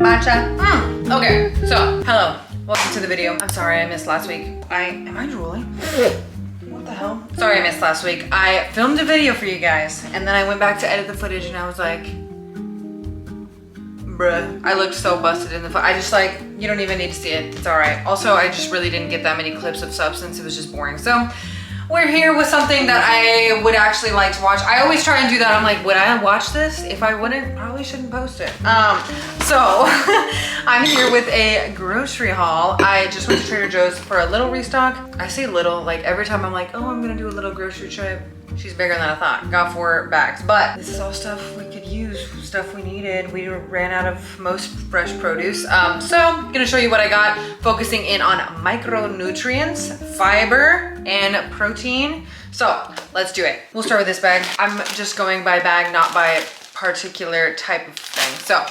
Matcha. Okay, so hello, welcome to the video. I'm sorry I missed last week. Am I drooling? What the hell? Sorry I missed last week. I filmed a video for you guys and then I went back to edit the footage and I was like, bruh, I looked so busted in the foot. I just like, you don't even need to see it. It's all right. Also, I just really didn't get that many clips of substance. It was just boring. So we're here with something that I would actually like to watch. I always try and do that. I'm like, would I watch this? If I wouldn't, probably shouldn't post it. So I'm here with a grocery haul. I just went to Trader Joe's for a little restock. I say little, like every time I'm like, oh, I'm gonna do a little grocery trip. She's bigger than I thought. Got 4 bags, but this is all stuff we could use, stuff we needed. We ran out of most fresh produce. So I'm gonna show you what I got, focusing in on micronutrients, fiber, and protein. So let's do it. We'll start with this bag. I'm just going by bag, not by particular type of thing. So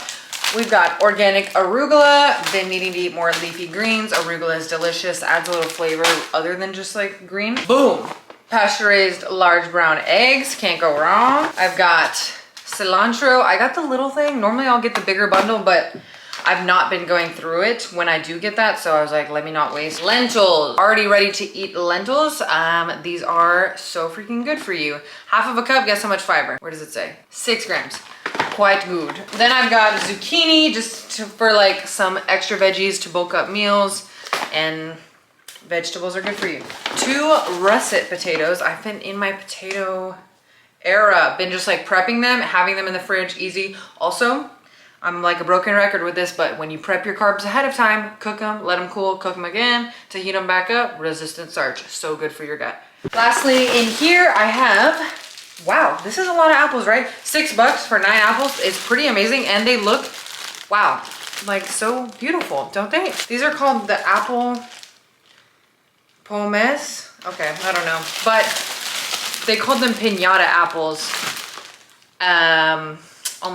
we've got organic arugula. Been needing to eat more leafy greens. Arugula is delicious, adds a little flavor other than just like green. Boom. Pasture-raised large brown eggs, can't go wrong. I've got cilantro. I got the little thing. Normally I'll get the bigger bundle, but I've not been going through it when I do get that. So I was like, let me not waste. Lentils, already ready to eat lentils. These are so freaking good for you. Half of a cup, guess how much fiber? Where does it say? 6 grams. Quite good. Then I've got zucchini for like some extra veggies to bulk up meals, and vegetables are good for you. 2 russet potatoes. I've been in my potato era, been just like prepping them, having them in the fridge, easy. Also, I'm like a broken record with this, but when you prep your carbs ahead of time, cook them, let them cool, cook them again to heat them back up, resistant starch, so good for your gut. Lastly, in here I have, wow, this is a lot of apples, right? $6 for 9 apples is pretty amazing, and they look, wow, like so beautiful, don't they? These are called the apple pomes. Okay, I don't know, but they called them piñata apples on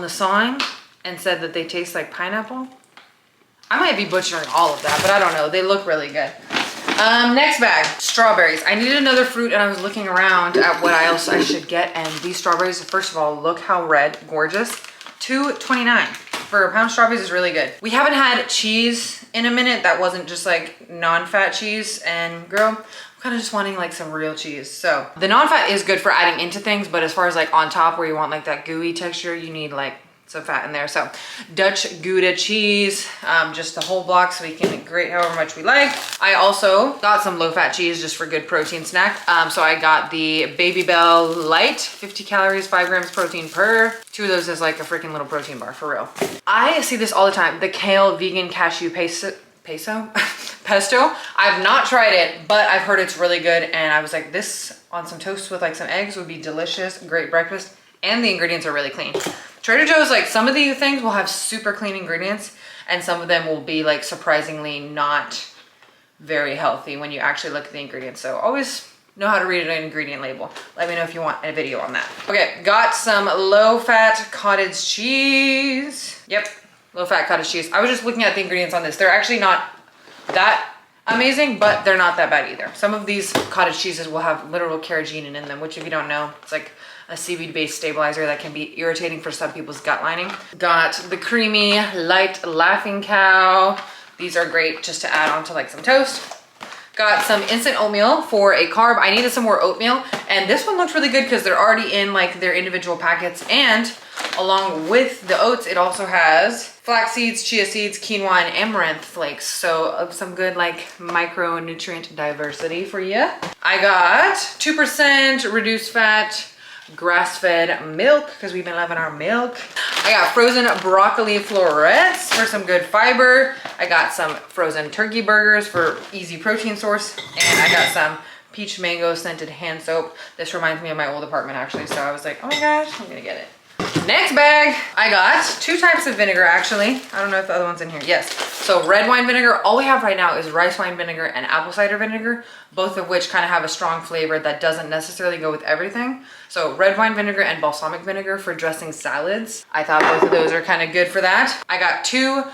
the sign, and said that they taste like pineapple. I might be butchering all of that, but I don't know. They look really good. Next bag, strawberries. I needed another fruit and I was looking around at what else I should get, and these strawberries, first of all, look how red, gorgeous. $2.29 for a pound. Strawberries is really good. We haven't had cheese in a minute that wasn't just like non-fat cheese, and girl, I'm kind of just wanting like some real cheese. So the non-fat is good for adding into things, but as far as like on top where you want like that gooey texture, you need like some fat in there. So Dutch Gouda cheese, just a whole block so we can grate however much we like. I also got some low-fat cheese just for good protein snack. So I got the Baby Bell Light, 50 calories, 5 grams protein per. 2 of those is like a freaking little protein bar, for real. I see this all the time, the kale vegan cashew pesto. I've not tried it, but I've heard it's really good, and I was like, this on some toast with like some eggs would be delicious, great breakfast, and the ingredients are really clean. Trader Joe's, like, some of these things will have super clean ingredients, and some of them will be like surprisingly not very healthy when you actually look at the ingredients. So always know how to read an ingredient label. Let me know if you want a video on that. Okay, got some low-fat cottage cheese. Yep, low-fat cottage cheese. I was just looking at the ingredients on this. They're actually not that amazing, but they're not that bad either. Some of these cottage cheeses will have literal carrageenan in them, which if you don't know, it's like a seaweed-based stabilizer that can be irritating for some people's gut lining. Got the creamy light Laughing Cow. These are great just to add on to like some toast. Got some instant oatmeal for a carb. I needed some more oatmeal, and this one looks really good because they're already in like their individual packets, and along with the oats, it also has flax seeds, chia seeds, quinoa, and amaranth flakes. So some good like micronutrient diversity for you. I got 2% reduced fat grass-fed milk because we've been loving our milk. I got frozen broccoli florets for some good fiber. I got some frozen turkey burgers for easy protein source, and I got some peach mango scented hand soap. This reminds me of my old apartment actually, so I was like, oh my gosh, I'm gonna get it. Next bag, I got 2 types of vinegar actually. I don't know if the other one's in here. Yes. So red wine vinegar. All we have right now is rice wine vinegar and apple cider vinegar, both of which kind of have a strong flavor that doesn't necessarily go with everything. So red wine vinegar and balsamic vinegar for dressing salads. I thought both of those are kind of good for that. I got 2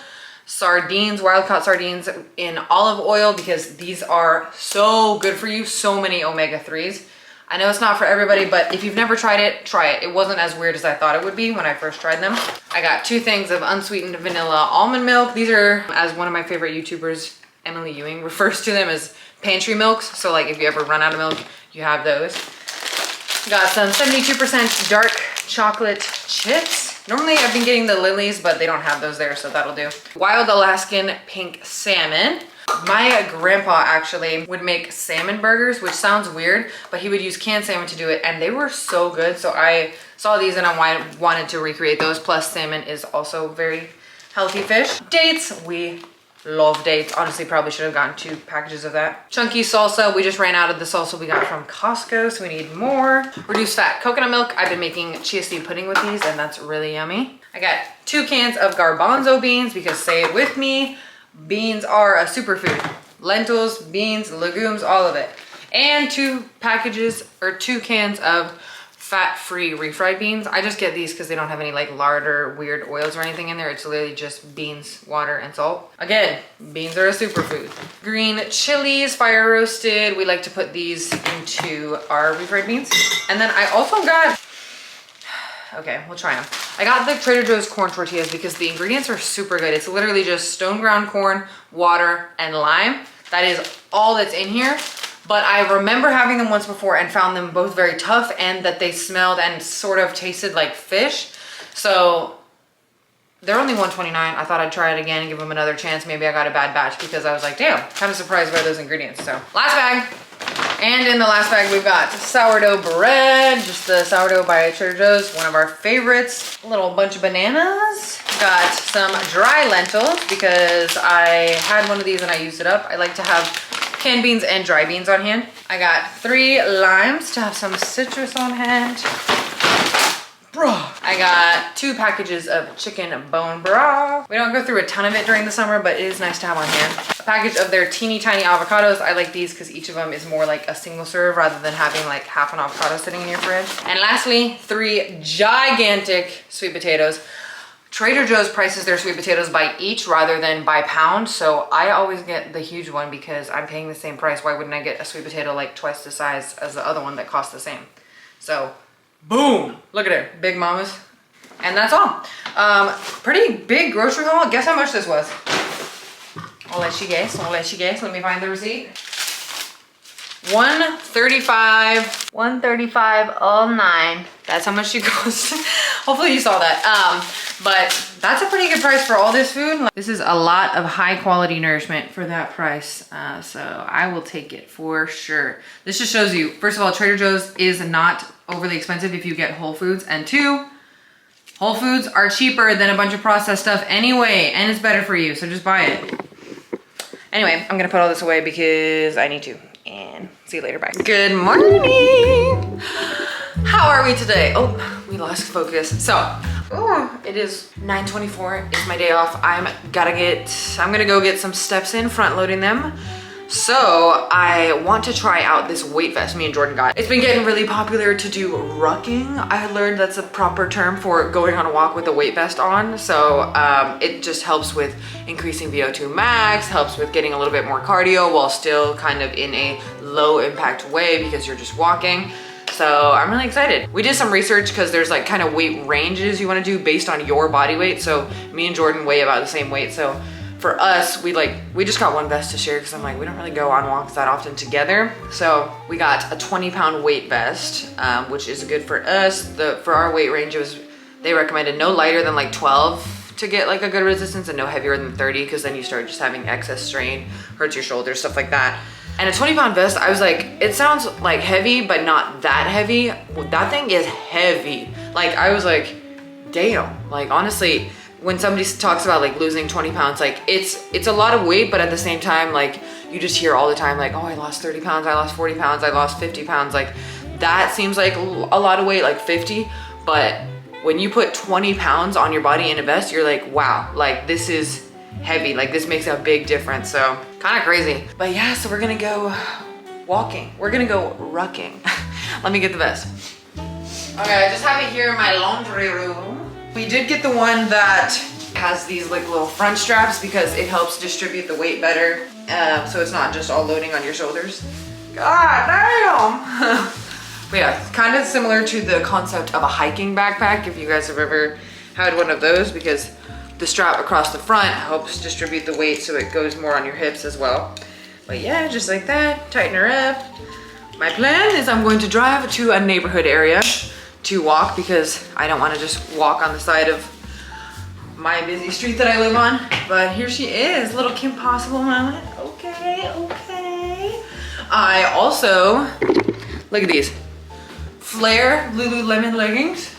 sardines, wild caught sardines in olive oil because these are so good for you. So many omega-3s. I know it's not for everybody, but if you've never tried it, try it. It wasn't as weird as I thought it would be when I first tried them. I got 2 things of unsweetened vanilla almond milk. These are, as one of my favorite YouTubers, Emily Ewing, refers to them as pantry milks. So like if you ever run out of milk, you have those. Got some 72% dark chocolate chips. Normally I've been getting the Lily's, but they don't have those there, so that'll do. Wild Alaskan pink salmon. My grandpa actually would make salmon burgers, which sounds weird, but he would use canned salmon to do it, and they were so good. So I saw these and I wanted to recreate those. Plus salmon is also very healthy fish. Dates, we love dates. Honestly, probably should have gotten 2 packages of that. Chunky salsa, we just ran out of the salsa we got from Costco, so we need more. Reduced fat coconut milk. I've been making chia seed pudding with these, and that's really yummy. I got 2 cans of garbanzo beans because, say it with me, beans are a superfood. Lentils, beans, legumes, all of it. And 2 cans of fat-free refried beans. I just get these because they don't have any like lard or weird oils or anything in there. It's literally just beans, water, and salt. Again, beans are a superfood. Green chilies, fire roasted. We like to put these into our refried beans. And then I also got, okay, we'll try them. I got the Trader Joe's corn tortillas because the ingredients are super good. It's literally just stone ground corn, water, and lime. That is all that's in here. But I remember having them once before and found them both very tough and that they smelled and sort of tasted like fish. So they're only $1.29. I thought I'd try it again and give them another chance. Maybe I got a bad batch because I was like, damn, kind of surprised by those ingredients. So last bag. And in the last bag, we've got sourdough bread, just the sourdough by Trader Joe's, one of our favorites. A little bunch of bananas. Got some dry lentils because I had one of these and I used it up. I like to have canned beans and dry beans on hand. I got 3 limes to have some citrus on hand. I got 2 packages of chicken bone broth. We don't go through a ton of it during the summer, but it is nice to have on hand. A package of their teeny tiny avocados. I like these because each of them is more like a single serve rather than having like half an avocado sitting in your fridge. And lastly, 3 gigantic sweet potatoes. Trader Joe's prices their sweet potatoes by each rather than by pound. So I always get the huge one because I'm paying the same price. Why wouldn't I get a sweet potato like twice the size as the other one that costs the same? So boom, look at it, big mamas. And that's all. Pretty big grocery haul. Guess how much this was? I'll let you guess, Let me find the receipt. $135. $135.09. That's how much she cost. Hopefully you saw that. But that's a pretty good price for all this food. This is a lot of high quality nourishment for that price. So I will take it for sure. This just shows you, first of all, Trader Joe's is not overly expensive if you get Whole Foods. And 2, Whole Foods are cheaper than a bunch of processed stuff anyway, and it's better for you, so just buy it. Anyway, I'm gonna put all this away because I need to. And see you later, bye. Good morning. How are we today? Oh, we lost focus. So, it is 9:24, it's my day off. I'm gonna go get some steps in, front loading them. So I want to try out this weight vest me and Jordan got. It's been getting really popular to do rucking. I learned that's a proper term for going on a walk with a weight vest on. So it just helps with increasing VO2 max, helps with getting a little bit more cardio while still kind of in a low impact way because you're just walking. So I'm really excited. We did some research because there's like kind of weight ranges you want to do based on your body weight. So me and Jordan weigh about the same weight. So for us, we just got one vest to share because I'm like, we don't really go on walks that often together. So we got a 20-pound weight vest, which is good for us. For our weight range, they recommended no lighter than like 12 to get like a good resistance and no heavier than 30 because then you start just having excess strain, hurts your shoulders, stuff like that. And a 20-pound vest, I was like, it sounds like heavy, but not that heavy. That thing is heavy. Like I was like, damn, like honestly, when somebody talks about like losing 20 pounds, like it's a lot of weight, but at the same time, like you just hear all the time, like, oh, I lost 30 pounds, I lost 40 pounds, I lost 50 pounds. Like that seems like a lot of weight, like 50. But when you put 20 pounds on your body in a vest, you're like, wow, like this is heavy. Like this makes a big difference. So kind of crazy. But yeah, so we're gonna go walking. We're gonna go rucking. Let me get the vest. Okay, I just have it here in my laundry room. We did get the one that has these like little front straps because it helps distribute the weight better. So it's not just all loading on your shoulders. God damn! But yeah, it's kind of similar to the concept of a hiking backpack, if you guys have ever had one of those, because the strap across the front helps distribute the weight so it goes more on your hips as well. But yeah, just like that, tighten her up. My plan is I'm going to drive to a neighborhood area to walk because I don't want to just walk on the side of my busy street that I live on. But here she is, little Kim Possible moment. Okay, okay. I also, look at these, Flare Lululemon leggings.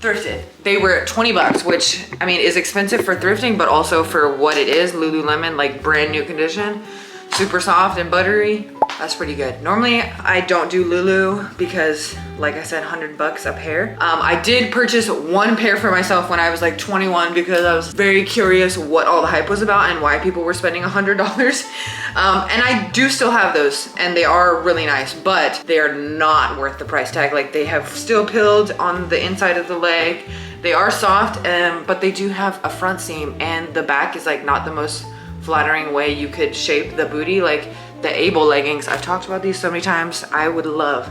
Thrifted. They were 20 bucks, which I mean is expensive for thrifting, but also for what it is, Lululemon, like brand new condition, super soft and buttery. That's pretty good. Normally I don't do Lulu because, like I said, 100 bucks a pair. I did purchase one pair for myself when I was like 21 because I was very curious what all the hype was about and why people were spending $100. And I do still have those and they are really nice, but they are not worth the price tag. Like they have steel pilled on the inside of the leg. They are soft, but they do have a front seam and the back is like not the most flattering way you could shape the booty. Like the Able leggings, I've talked about these so many times. I would love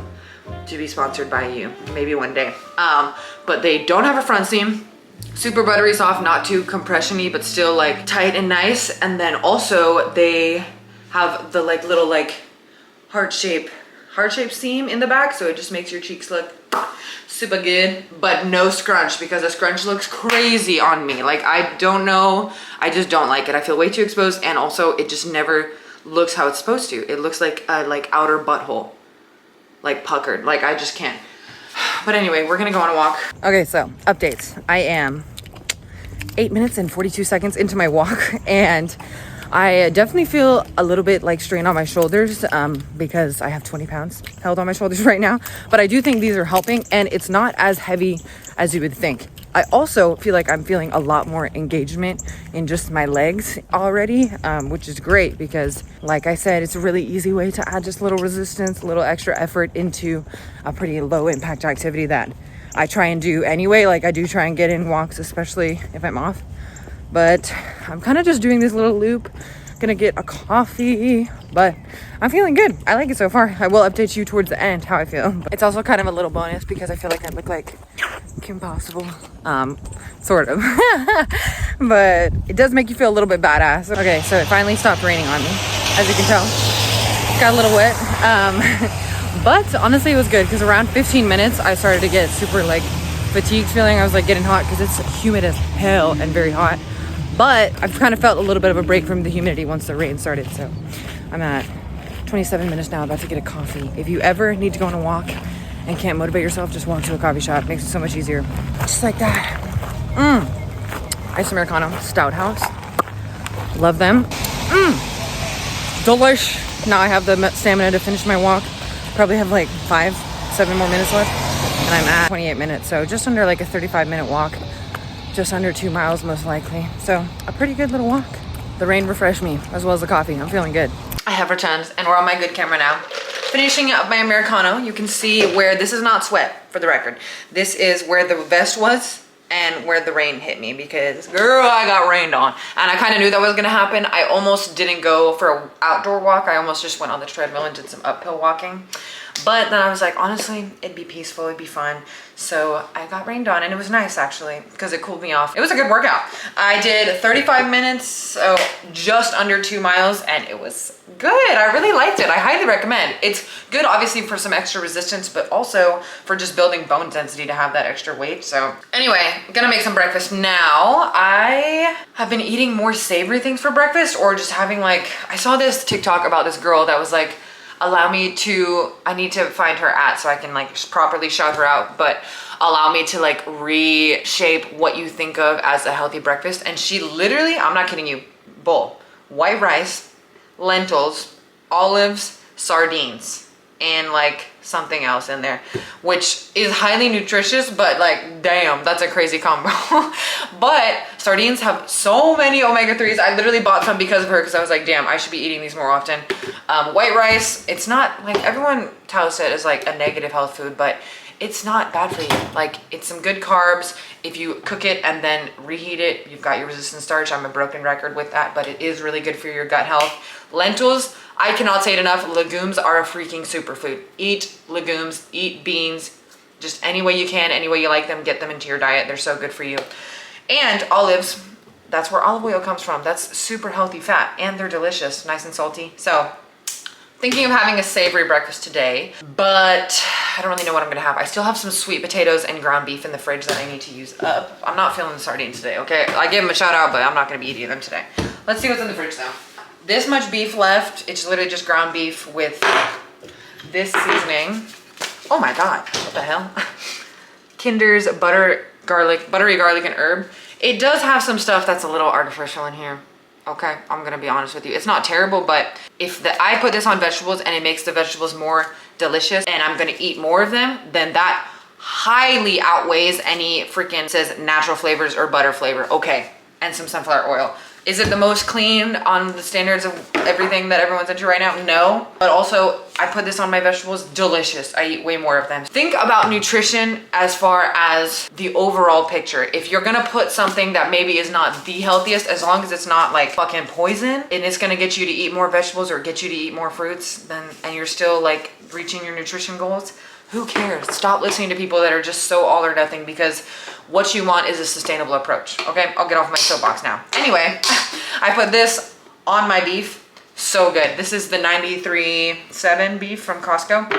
to be sponsored by you, maybe one day. But they don't have a front seam, super buttery soft, not too compression-y, but still like tight and nice. And then also they have the like little like heart-shaped seam in the back, so it just makes your cheeks look super good, but no scrunch because a scrunch looks crazy on me. Like I don't know, I just don't like it. I feel way too exposed, and also it just never looks how it's supposed to. It looks like a like outer butthole, like puckered. Like I just can't. But anyway, we're gonna go on a walk. Okay, so updates. I am 8 minutes and 42 seconds into my walk, and I definitely feel a little bit like strain on my shoulders because I have 20 pounds held on my shoulders right now. But I do think these are helping, and it's not as heavy as you would think. I also feel like I'm feeling a lot more engagement in just my legs already, which is great because, like I said, it's a really easy way to add just a little resistance, a little extra effort into a pretty low impact activity that I try and do anyway. Like I do try and get in walks, especially if I'm off. But I'm kind of just doing this little loop. Gonna get a coffee, but I'm feeling good. I like it so far. I will update you towards the end how I feel. But it's also kind of a little bonus because I feel like I look like Kim Possible, sort of. But it does make you feel a little bit badass. Okay, so it finally stopped raining on me, as you can tell. Got a little wet, but honestly it was good because around 15 minutes I started to get super like fatigued feeling. I was like getting hot because it's humid as hell and very hot. But I've kind of felt a little bit of a break from the humidity once the rain started. So I'm at 27 minutes now, about to get a coffee. If you ever need to go on a walk and can't motivate yourself, just walk to a coffee shop. Makes it so much easier. Just like that. Ice Americano, Stout House. Love them. Delish. Now I have the stamina to finish my walk. Probably have like 5-7 more minutes left. And I'm at 28 minutes. So just under like a 35-minute walk. Just under 2 miles most likely. So a pretty good little walk. The rain refreshed me as well as the coffee. I'm feeling good. I have returned and we're on my good camera now. Finishing up my Americano. You can see where this is not sweat, for the record. This is where the vest was and where the rain hit me because girl, I got rained on. And I kind of knew that was gonna happen. I almost didn't go for an outdoor walk. I almost just went on the treadmill and did some uphill walking. But then I was like, honestly, it'd be peaceful, it'd be fun. So I got rained on and it was nice actually because it cooled me off. It was a good workout. I did 35 minutes, so just under 2 miles, and it was good. I really liked it. I highly recommend. It's good obviously for some extra resistance, but also for just building bone density to have that extra weight. So anyway, I'm gonna make some breakfast now. I have been eating more savory things for breakfast, or just having like, I saw this TikTok about this girl that was like, allow me to, I need to find her so I can like properly shout her out, but allow me to like reshape what you think of as a healthy breakfast. And she literally, I'm not kidding you, bowl, white rice, lentils, olives, sardines, and like something else in there, which is highly nutritious, but like, damn, that's a crazy combo. But sardines have so many omega-3s. I literally bought some because of her, because I was like, damn, I should be eating these more often. White rice, it's not like everyone touts it as like a negative health food, but it's not bad for you. Like, it's some good carbs. If you cook it and then reheat it, you've got your resistant starch. I'm a broken record with that, but it is really good for your gut health. Lentils, I cannot say it enough. Legumes are a freaking superfood. Eat legumes, eat beans, just any way you can, any way you like them, get them into your diet. They're so good for you. And olives, that's where olive oil comes from. That's super healthy fat and they're delicious, nice and salty. So thinking of having a savory breakfast today, but I don't really know what I'm gonna have. I still have some sweet potatoes and ground beef in the fridge that I need to use up. I'm not feeling the sardines today, okay? I gave them a shout out, but I'm not gonna be eating them today. Let's see what's in the fridge though. This much beef left. It's literally just ground beef with this seasoning. Oh my God, what the hell? Kinder's buttery garlic and herb. It does have some stuff that's a little artificial in here. Okay, I'm gonna be honest with you. It's not terrible, but if I put this on vegetables and it makes the vegetables more delicious and I'm gonna eat more of them, then that highly outweighs any freaking says natural flavors or butter flavor. Okay, and some sunflower oil. Is it the most clean on the standards of everything that everyone's into right now? No, but also I put this on my vegetables, delicious. I eat way more of them. Think about nutrition as far as the overall picture. If you're gonna put something that maybe is not the healthiest, as long as it's not like fucking poison and it's gonna get you to eat more vegetables or get you to eat more fruits, then and you're still like reaching your nutrition goals, who cares? Stop listening to people that are just so all or nothing, because what you want is a sustainable approach. Okay, I'll get off my soapbox now. Anyway, I put this on my beef. So good. This is the 93.7 beef from Costco.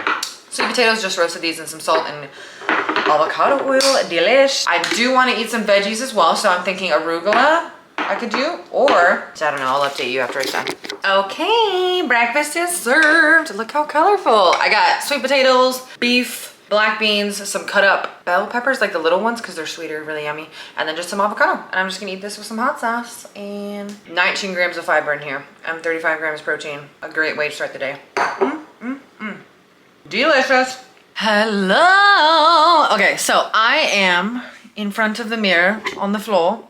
Sweet potatoes, just roasted these in some salt and avocado oil. Delish. I do want to eat some veggies as well, so I'm thinking arugula I could do, or I don't know, I'll update you after it's done. Okay, breakfast is served. Look how colorful. I got sweet potatoes, beef, black beans, some cut up bell peppers, like the little ones because they're sweeter, really yummy, and then just some avocado. And I'm just gonna eat this with some hot sauce. And 19 grams of fiber in here and 35 grams protein. A great way to start the day. Delicious. Hello. Okay, so I am in front of the mirror on the floor.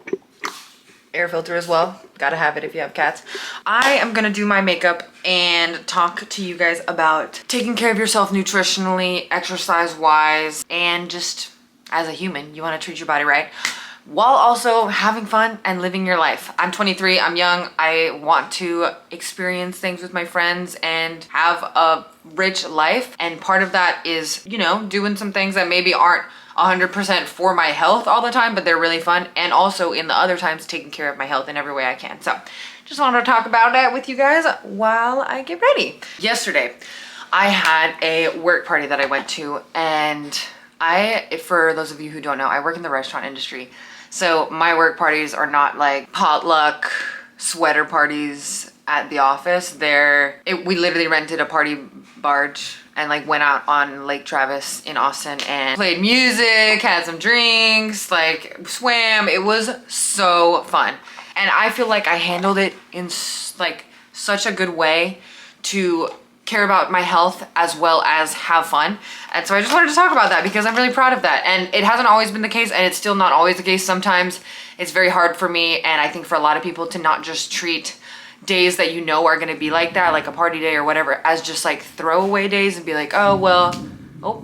Air filter as well, gotta have it if you have cats. I am gonna do my makeup and talk to you guys about taking care of yourself nutritionally, exercise wise, and just as a human, you want to treat your body right while also having fun and living your life. I'm 23, I'm young, I want to experience things with my friends and have a rich life, and part of that is, you know, doing some things that maybe aren't 100% for my health all the time, but they're really fun, and also in the other times taking care of my health in every way I can. So just wanted to talk about that with you guys while I get ready. Yesterday I had a work party that I went to, and for those of you who don't know, I work in the restaurant industry, so my work parties are not like potluck sweater parties at the office. We literally rented a party barge and like went out on Lake Travis in Austin and played music, had some drinks, like swam. It was so fun. And I feel like I handled it in like such a good way to care about my health as well as have fun. And so I just wanted to talk about that because I'm really proud of that. And it hasn't always been the case, and it's still not always the case. Sometimes it's very hard for me, and I think for a lot of people, to not just treat days that you know are going to be like that, like a party day or whatever, as just like throwaway days and be like, oh well, oh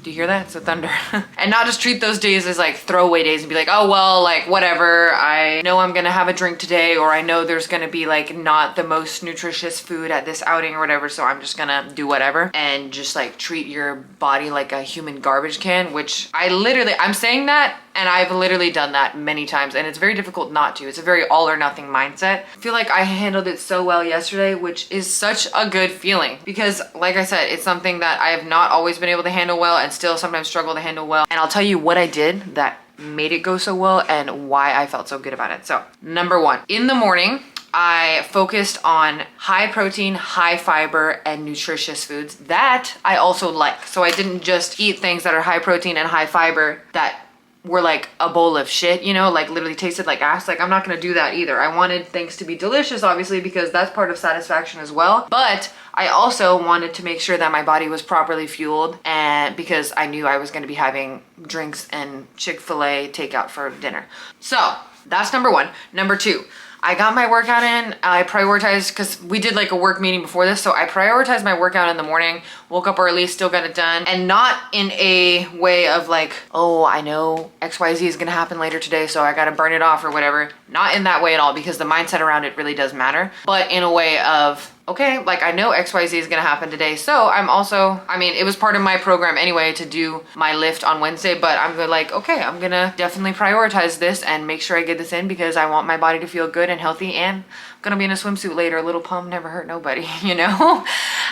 do you hear that? It's the thunder. And not just treat those days as like throwaway days and be like, oh well, like whatever, I know I'm gonna have a drink today, or I know there's gonna be like not the most nutritious food at this outing or whatever, so I'm just gonna do whatever, and just like treat your body like a human garbage can, which I'm saying that, and I've literally done that many times, and it's very difficult not to. It's a very all or nothing mindset. I feel like I handled it so well yesterday, which is such a good feeling, because like I said, it's something that I have not always been able to handle well, and still sometimes struggle to handle well. And I'll tell you what I did that made it go so well and why I felt so good about it. So number one, in the morning, I focused on high protein, high fiber, and nutritious foods that I also like. So I didn't just eat things that are high protein and high fiber that were like a bowl of shit, you know, like literally tasted like ass. Like I'm not gonna do that either. I wanted things to be delicious, obviously, because that's part of satisfaction as well. But I also wanted to make sure that my body was properly fueled, and because I knew I was gonna be having drinks and Chick-fil-A takeout for dinner. So that's number one. Number two, I got my workout in. I prioritized, because we did like a work meeting before this, so I prioritized my workout in the morning, woke up early, still got it done, and not in a way of like, oh, I know XYZ is gonna happen later today, so I gotta burn it off or whatever. Not in that way at all, because the mindset around it really does matter, but in a way of, okay, like I know XYZ is gonna happen today. So I'm also, I mean, it was part of my program anyway to do my lift on Wednesday, but I'm like, okay, I'm gonna definitely prioritize this and make sure I get this in because I want my body to feel good and healthy, and I'm gonna be in a swimsuit later. A little pump never hurt nobody, you know?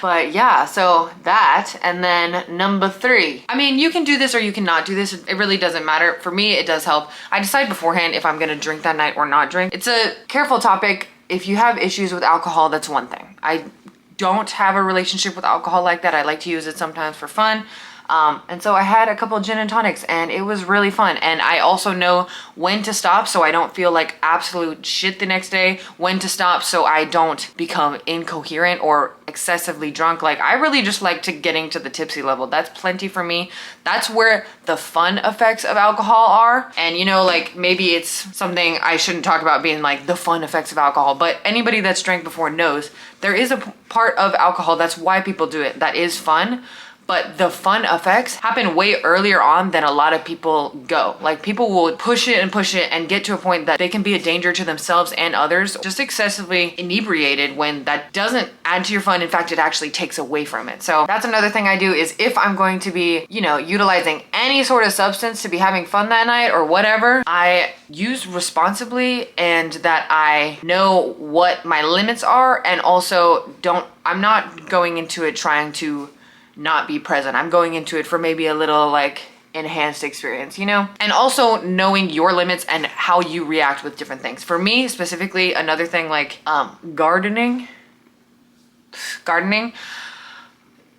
But yeah, so that, and then number 3. I mean, you can do this or you cannot do this. It really doesn't matter. For me, it does help. I decide beforehand if I'm gonna drink that night or not drink. It's a careful topic. If you have issues with alcohol, that's one thing. I don't have a relationship with alcohol like that. I like to use it sometimes for fun. And so I had a couple of gin and tonics and it was really fun. And I also know when to stop so I don't feel like absolute shit the next day, when to stop so I don't become incoherent or excessively drunk. Like I really just like to getting to the tipsy level. That's plenty for me. That's where the fun effects of alcohol are. And you know, like maybe it's something I shouldn't talk about being like the fun effects of alcohol, but anybody that's drank before knows there is a part of alcohol, that's why people do it, that is fun. But the fun effects happen way earlier on than a lot of people go. Like people will push it and get to a point that they can be a danger to themselves and others, just excessively inebriated, when that doesn't add to your fun. In fact, it actually takes away from it. So that's another thing I do, is if I'm going to be, you know, utilizing any sort of substance to be having fun that night or whatever, I use responsibly and that I know what my limits are, and also I'm not going into it trying to not be present. I'm going into it for maybe a little like enhanced experience, you know? And also knowing your limits and how you react with different things. For me specifically, another thing like gardening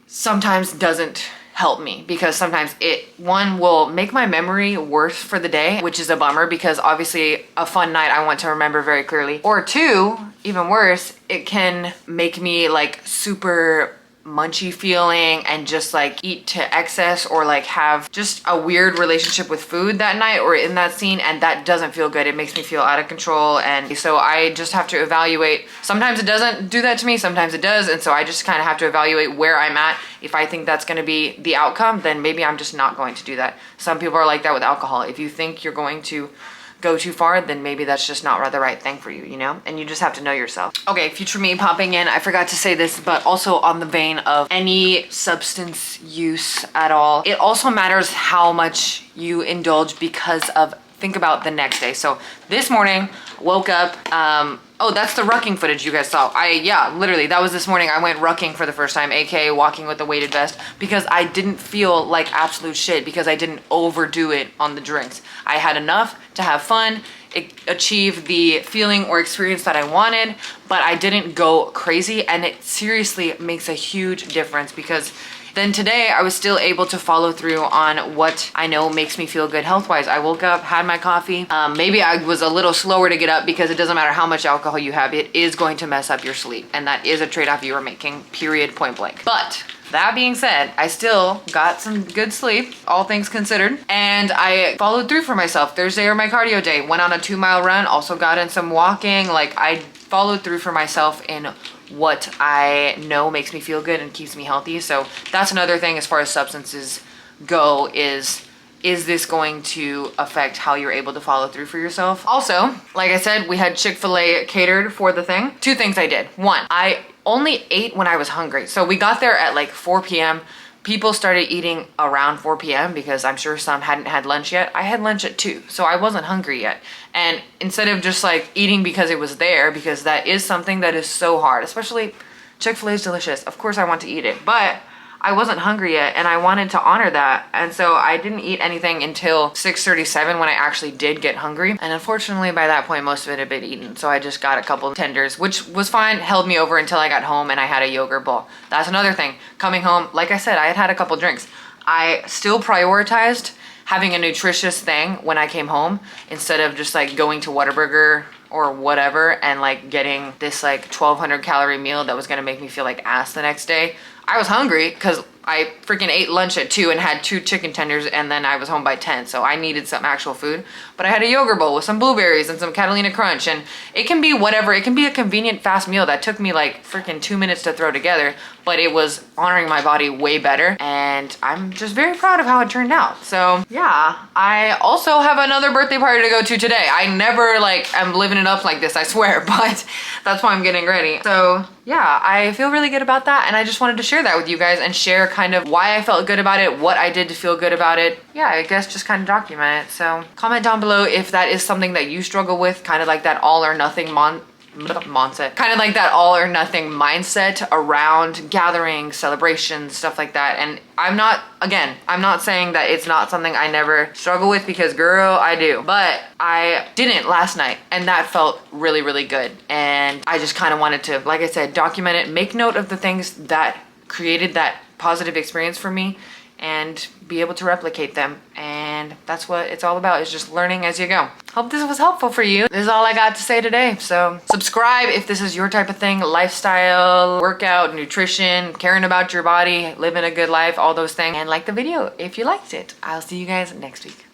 sometimes doesn't help me, because sometimes one will make my memory worse for the day, which is a bummer because obviously a fun night I want to remember very clearly. Or 2, even worse, it can make me like super munchy feeling and just like eat to excess, or like have just a weird relationship with food that night or in that scene, and that doesn't feel good. It makes me feel out of control, and so I just have to evaluate. Sometimes it doesn't do that to me, sometimes it does, and so I just kind of have to evaluate where I'm at. If I think that's going to be the outcome, then maybe I'm just not going to do that. Some people are like that with alcohol. If you think you're going to go too far, then maybe that's just not the right thing for you, you know? And you just have to know yourself. Okay, future me popping in. I forgot to say this, but also on the vein of any substance use at all, it also matters how much you indulge, because of, think about the next day. So this morning, woke up, oh, that's the rucking footage you guys saw. Yeah, literally, that was this morning. I went rucking for the first time, aka walking with a weighted vest, because I didn't feel like absolute shit, because I didn't overdo it on the drinks. I had enough to have fun, achieve the feeling or experience that I wanted, but I didn't go crazy, and it seriously makes a huge difference, because then today I was still able to follow through on what I know makes me feel good health-wise. I woke up, had my coffee. Maybe I was a little slower to get up, because it doesn't matter how much alcohol you have, it is going to mess up your sleep. And that is a trade-off you are making, period, point blank. But that being said, I still got some good sleep, all things considered. And I followed through for myself. Thursday or my cardio day, went on a 2-mile run, also got in some walking. Like I followed through for myself in what I know makes me feel good and keeps me healthy. So that's another thing as far as substances go, is this going to affect how you're able to follow through for yourself? Also, like I said, we had Chick-fil-A catered for the thing. 2 things I did. 1, I only ate when I was hungry. So we got there at like 4 p.m. People started eating around 4 p.m. because I'm sure some hadn't had lunch yet. I had lunch at 2, so I wasn't hungry yet. And instead of just like eating because it was there, because that is something that is so hard, especially Chick-fil-A is delicious. Of course I want to eat it, but I wasn't hungry yet, and I wanted to honor that. And so I didn't eat anything until 6:37 when I actually did get hungry. And unfortunately by that point, most of it had been eaten. So I just got a couple of tenders, which was fine, held me over until I got home and I had a yogurt bowl. That's another thing. Coming home, like I said, I had a couple drinks. I still prioritized having a nutritious thing when I came home, instead of just like going to Whataburger or whatever and like getting this like 1,200 calorie meal that was gonna make me feel like ass the next day. I was hungry because I freaking ate lunch at 2 and had 2 chicken tenders, and then I was home by 10, so I needed some actual food. But I had a yogurt bowl with some blueberries and some Catalina Crunch, and it can be whatever. It can be a convenient fast meal that took me like freaking 2 minutes to throw together, but it was honoring my body way better, and I'm just very proud of how it turned out. So yeah, I also have another birthday party to go to today. I never like am living it up like this, I swear, but that's why I'm getting ready. So yeah, I feel really good about that. And I just wanted to share that with you guys and share kind of why I felt good about it, what I did to feel good about it. Yeah, I guess just kind of document it. So comment down below if that is something that you struggle with, kind of like that all or nothing mindset, kind of like that all or nothing mindset around gatherings, celebrations, stuff like that. And I'm not saying that it's not something I never struggle with, because girl, I do, but I didn't last night, and that felt really, really good. And I just kind of wanted to, like I said, document it, make note of the things that created that positive experience for me, and be able to replicate them. And that's what it's all about, is just learning as you go. Hope this was helpful for you. This is all I got to say today. So subscribe if this is your type of thing: lifestyle, workout, nutrition, caring about your body, living a good life, all those things. And like the video if you liked it. I'll see you guys next week.